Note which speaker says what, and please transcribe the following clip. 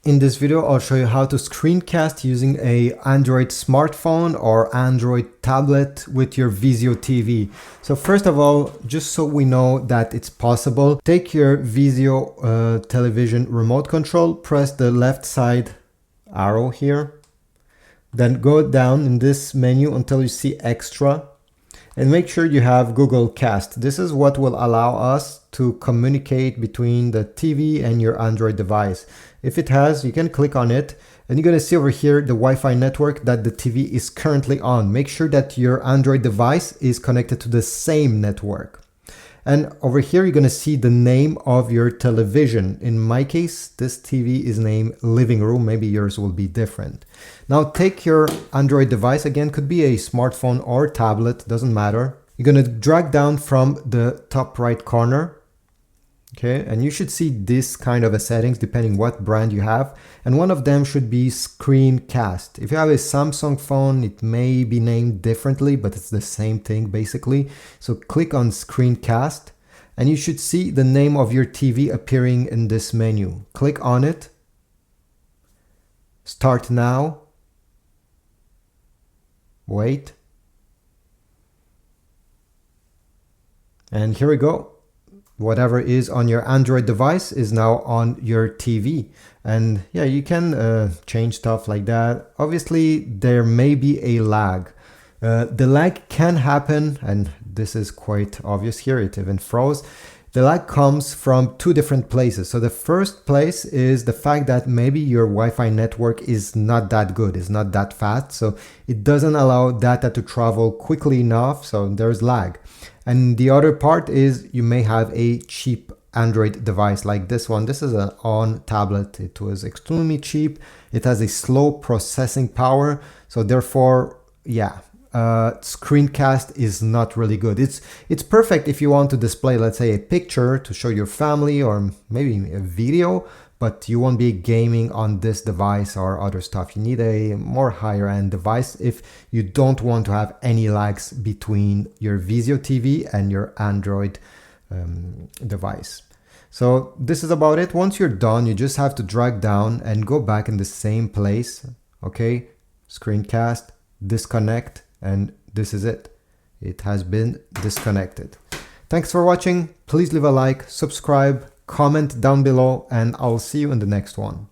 Speaker 1: In this video, I'll show you how to screencast using a Android smartphone or Android tablet with your Vizio TV. So first of all, just so we know that it's possible, take your Vizio television remote control, press the left side arrow here, then go down in this menu until you see extra. And make sure you have Google Cast. This is what will allow us to communicate between the TV and your Android device. If it has, you can click on it and you're going to see over here the Wi-Fi network that the TV is currently on. Make sure that your Android device is connected to the same network. And over here, you're going to see the name of your television. In my case, this TV is named Living Room. Maybe yours will be different. Now take your Android device, again, could be a smartphone or tablet, doesn't matter. You're going to drag down from the top right corner. Okay, and you should see this kind of a settings depending what brand you have. And one of them should be screencast. If you have a Samsung phone, it may be named differently, but it's the same thing basically. So click on screencast and you should see the name of your TV appearing in this menu. Click on it. Start now. Wait. And here we go. Whatever is on your Android device is now on your TV. And yeah, you can change stuff like that. Obviously, there may be a lag. The lag can happen, and this is quite obvious here, it even froze. The lag comes from two different places. So the first place is the fact that maybe your Wi-Fi network is not that good, is not that fast. So it doesn't allow data to travel quickly enough, so there's lag. And the other part is you may have a cheap Android device like this one. This is an ON tablet. It was extremely cheap. It has a slow processing power. So therefore, yeah, screencast is not really good. It's perfect if you want to display, let's say, a picture to show your family or maybe a video, but you won't be gaming on this device or other stuff. You need a more higher end device if you don't want to have any lags between your Vizio TV and your Android device. So this is about it. Once you're done, you just have to drag down and go back in the same place. Okay, screencast, disconnect, and this is it. It has been disconnected. Thanks for watching. Please leave a like, subscribe, comment down below, and I'll see you in the next one.